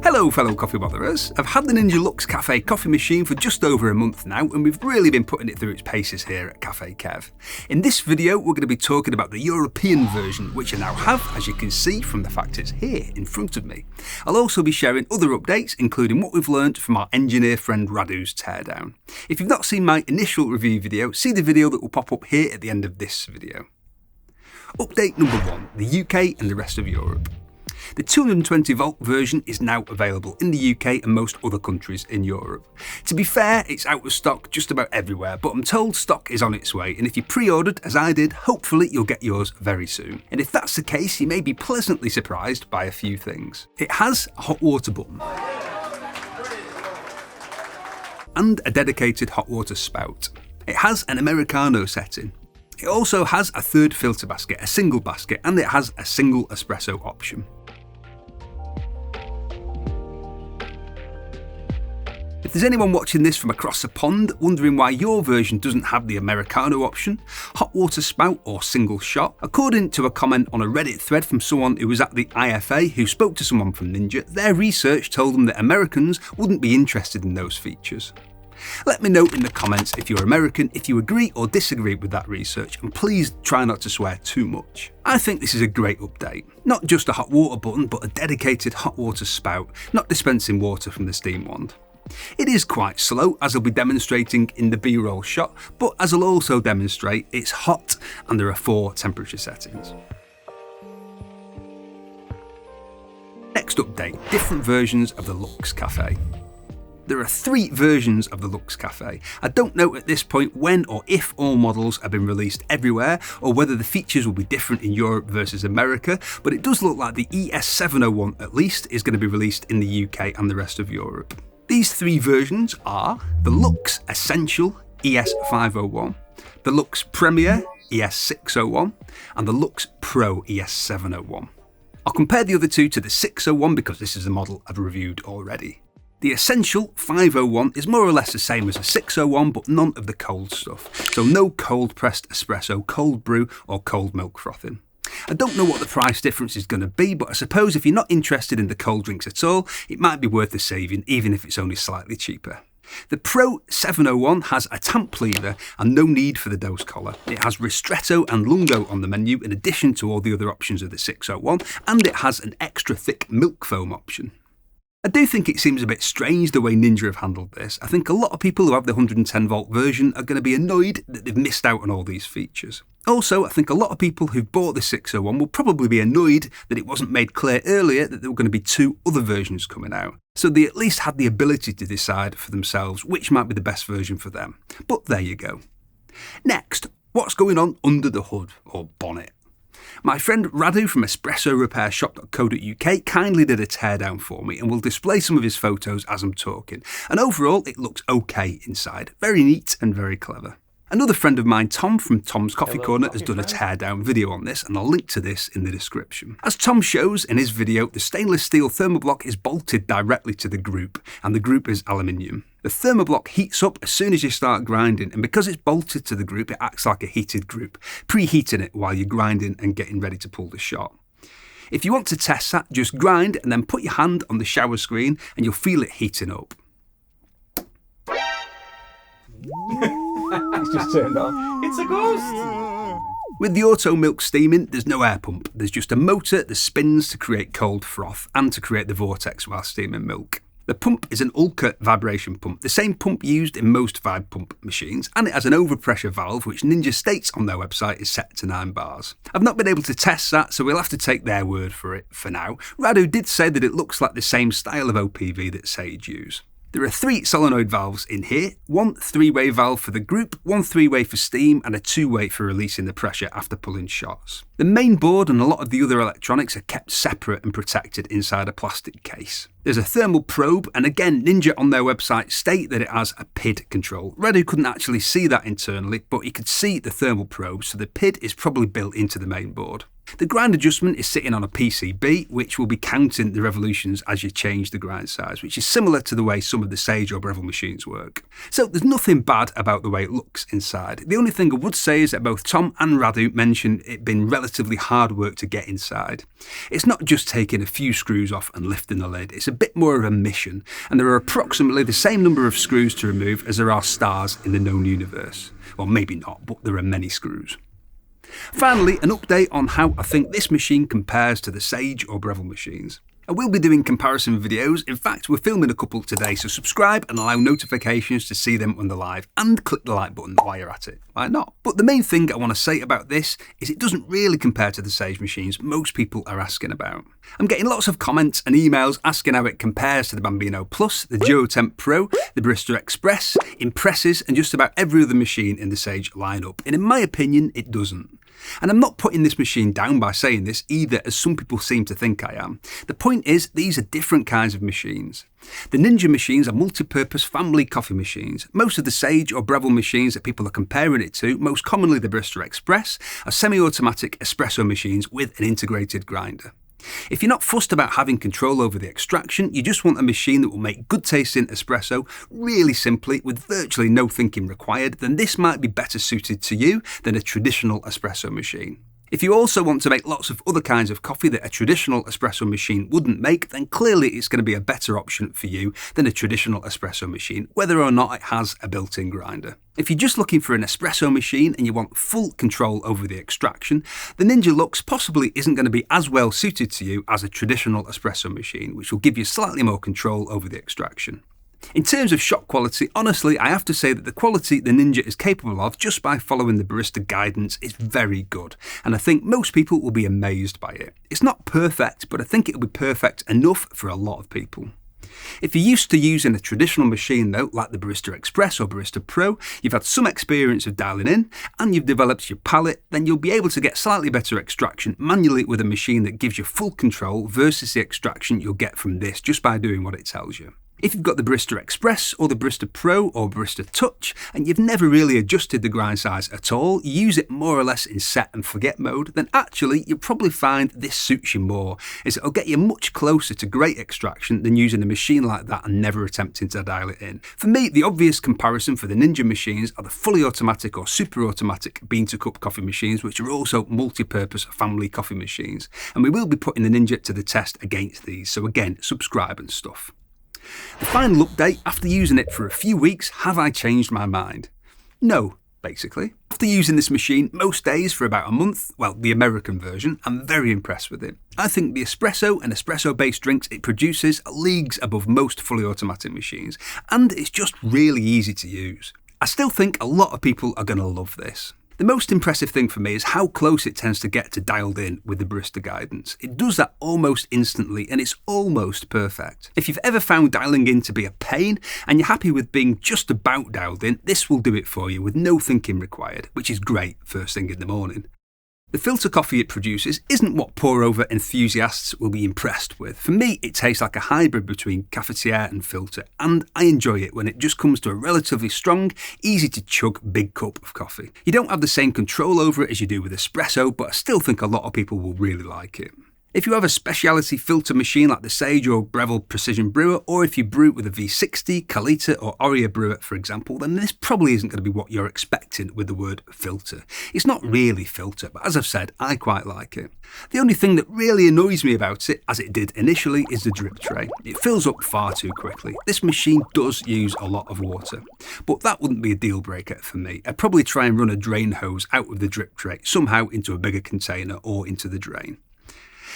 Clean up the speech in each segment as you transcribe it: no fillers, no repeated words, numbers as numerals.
Hello fellow coffee botherers, I've had the Ninja Luxe Cafe coffee machine for just over a month now and we've really been putting it through its paces here at Cafe Kev. In this video we're going to be talking about the European version, which I now have, as you can see from the fact it's here in front of me. I'll also be sharing other updates, including what we've learned from our engineer friend Radu's teardown. If you've not seen my initial review video, see the video that will pop up here at the end of this video. Update number 1, the UK and the rest of Europe. The 220 volt version is now available in the UK and most other countries in Europe. To be fair, it's out of stock just about everywhere, but I'm told stock is on its way, and if you pre-ordered, as I did, hopefully you'll get yours very soon. And if that's the case, you may be pleasantly surprised by a few things. It has a hot water button and a dedicated hot water spout. It has an Americano setting. It also has a third filter basket, a single basket, and it has a single espresso option. If there's anyone watching this from across the pond wondering why your version doesn't have the Americano option, hot water spout or single shot, according to a comment on a Reddit thread from someone who was at the IFA who spoke to someone from Ninja, their research told them that Americans wouldn't be interested in those features. Let me know in the comments if you're American, if you agree or disagree with that research, and please try not to swear too much. I think this is a great update. Not just a hot water button, but a dedicated hot water spout, not dispensing water from the steam wand. It is quite slow, as I'll be demonstrating in the B-roll shot, but as I'll also demonstrate, it's hot and there are 4 temperature settings. Next update, different versions of the Luxe Cafe. There are 3 versions of the Luxe Cafe. I don't know at this point when or if all models have been released everywhere, or whether the features will be different in Europe versus America, but it does look like the ES701 at least is going to be released in the UK and the rest of Europe. These 3 versions are the Luxe Essential ES501, the Luxe Premier ES601, and the Luxe Pro ES701. I'll compare the other 2 to the 601 because this is a model I've reviewed already. The Essential 501 is more or less the same as a 601, but none of the cold stuff. So no cold pressed espresso, cold brew or cold milk frothing. I don't know what the price difference is going to be, but I suppose if you're not interested in the cold drinks at all, it might be worth the saving, even if it's only slightly cheaper. The Pro 701 has a tamp lever and no need for the dose collar. It has ristretto and lungo on the menu in addition to all the other options of the 601, and it has an extra thick milk foam option. I do think it seems a bit strange the way Ninja have handled this. I think a lot of people who have the 110 volt version are going to be annoyed that they've missed out on all these features. Also, I think a lot of people who've bought the 601 will probably be annoyed that it wasn't made clear earlier that there were going to be 2 other versions coming out. So they at least had the ability to decide for themselves which might be the best version for them. But there you go. Next, what's going on under the hood or bonnet? My friend Radu from espressorepairshop.co.uk kindly did a teardown for me and will display some of his photos as I'm talking. And overall, it looks okay inside. Very neat and very clever. Another friend of mine, Tom from Tom's Coffee Corner, has done a teardown video on this, and I'll link to this in the description. As Tom shows in his video, the stainless steel thermoblock is bolted directly to the group, and the group is aluminium. The thermoblock heats up as soon as you start grinding, and because it's bolted to the group, it acts like a heated group, preheating it while you're grinding and getting ready to pull the shot. If you want to test that, just grind and then put your hand on the shower screen and you'll feel it heating up. It's just turned off. It's a ghost! With the auto milk steaming, there's no air pump. There's just a motor that spins to create cold froth and to create the vortex while steaming milk. The pump is an Ulca vibration pump, the same pump used in most Vibe pump machines, and it has an overpressure valve which Ninja states on their website is set to 9 bars. I've not been able to test that, so we'll have to take their word for it for now. Radu did say that it looks like the same style of OPV that Sage use. There are 3 solenoid valves in here, 1 3-way valve for the group, 1 3-way for steam, and a 2-way for releasing the pressure after pulling shots. The main board and a lot of the other electronics are kept separate and protected inside a plastic case. There's a thermal probe, and again, Ninja on their website state that it has a PID control. Radu couldn't actually see that internally, but he could see the thermal probe, so the PID is probably built into the main board. The grind adjustment is sitting on a PCB, which will be counting the revolutions as you change the grind size, which is similar to the way some of the Sage or Breville machines work. So there's nothing bad about the way it looks inside. The only thing I would say is that both Tom and Radu mentioned it being relatively hard work to get inside. It's not just taking a few screws off and lifting the lid, it's a bit more of a mission, and there are approximately the same number of screws to remove as there are stars in the known universe. Well, maybe not, but there are many screws. Finally, an update on how I think this machine compares to the Sage or Breville machines. I will be doing comparison videos. In fact, we're filming a couple today, so subscribe and allow notifications to see them when they're live, and click the like button while you're at it. Why not? But the main thing I want to say about this is it doesn't really compare to the Sage machines most people are asking about. I'm getting lots of comments and emails asking how it compares to the Bambino Plus, the Duotemp Pro, the Barista Express, Impresses, and just about every other machine in the Sage lineup, and in my opinion, it doesn't. And I'm not putting this machine down by saying this either, as some people seem to think I am. The point is, these are different kinds of machines. The Ninja machines are multi-purpose family coffee machines. Most of the Sage or Breville machines that people are comparing it to, most commonly the Barista Express, are semi-automatic espresso machines with an integrated grinder. If you're not fussed about having control over the extraction, you just want a machine that will make good tasting espresso really simply with virtually no thinking required, then this might be better suited to you than a traditional espresso machine. If you also want to make lots of other kinds of coffee that a traditional espresso machine wouldn't make, then clearly it's going to be a better option for you than a traditional espresso machine, whether or not it has a built-in grinder. If you're just looking for an espresso machine and you want full control over the extraction, the Ninja Luxe possibly isn't going to be as well suited to you as a traditional espresso machine, which will give you slightly more control over the extraction. In terms of shot quality, honestly, I have to say that the quality the Ninja is capable of just by following the barista guidance is very good, and I think most people will be amazed by it. It's not perfect, but I think it'll be perfect enough for a lot of people. If you're used to using a traditional machine though, like the Barista Express or Barista Pro, you've had some experience of dialing in, and you've developed your palate, then you'll be able to get slightly better extraction manually with a machine that gives you full control versus the extraction you'll get from this just by doing what it tells you. If you've got the Barista Express or the Barista Pro or Barista Touch and you've never really adjusted the grind size at all, you use it more or less in set and forget mode, then actually you'll probably find this suits you more, as it'll get you much closer to great extraction than using a machine like that and never attempting to dial it in. For me, the obvious comparison for the Ninja machines are the fully automatic or super automatic bean-to-cup coffee machines, which are also multi-purpose family coffee machines, and we will be putting the Ninja to the test against these, so again, subscribe and stuff. The final update, after using it for a few weeks, have I changed my mind? No, basically. After using this machine most days for about a month, well, the American version, I'm very impressed with it. I think the espresso and espresso-based drinks it produces are leagues above most fully automatic machines, and it's just really easy to use. I still think a lot of people are going to love this. The most impressive thing for me is how close it tends to get to dialed in with the barista guidance. It does that almost instantly and it's almost perfect. If you've ever found dialing in to be a pain and you're happy with being just about dialed in, this will do it for you with no thinking required, which is great first thing in the morning. The filter coffee it produces isn't what pour-over enthusiasts will be impressed with. For me, it tastes like a hybrid between cafetiere and filter, and I enjoy it when it just comes to a relatively strong, easy to chug big cup of coffee. You don't have the same control over it as you do with espresso, but I still think a lot of people will really like it. If you have a specialty filter machine like the Sage or Breville Precision Brewer, or if you brew it with a V60, Kalita or Oria brewer for example, then this probably isn't going to be what you're expecting with the word filter. It's not really filter, but as I've said, I quite like it. The only thing that really annoys me about it, as it did initially, is the drip tray. It fills up far too quickly. This machine does use a lot of water, but that wouldn't be a deal breaker for me. I'd probably try and run a drain hose out of the drip tray, somehow into a bigger container or into the drain.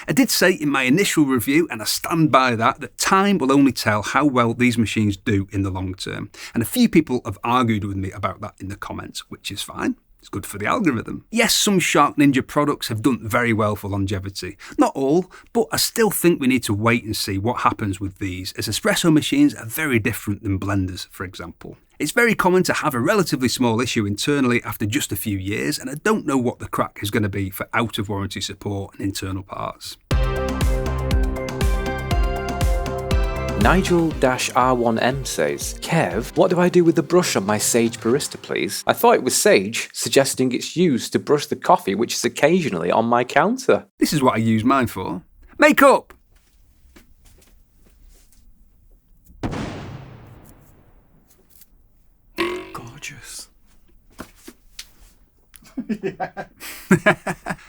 I did say in my initial review, and I stand by that time will only tell how well these machines do in the long term. And a few people have argued with me about that in the comments, which is fine. It's good for the algorithm. Yes, some Shark Ninja products have done very well for longevity. Not all, but I still think we need to wait and see what happens with these, as espresso machines are very different than blenders, for example. It's very common to have a relatively small issue internally after just a few years, and I don't know what the crack is going to be for out-of-warranty support and internal parts. Nigel-R1M says, Kev, what do I do with the brush on my Sage Barista, please? I thought it was Sage, suggesting it's used to brush the coffee which is occasionally on my counter. This is what I use mine for. Makeup! Gorgeous.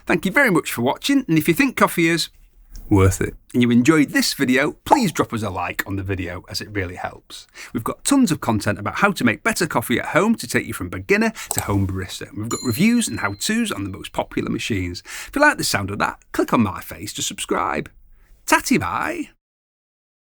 Thank you very much for watching, and if you think coffee is worth it and you enjoyed this video, please drop us a like on the video as it really helps. We've got tons of content about how to make better coffee at home to take you from beginner to home barista. We've got reviews and how-tos on the most popular machines. If you like the sound of that, click on my face to subscribe. Tatty Bye!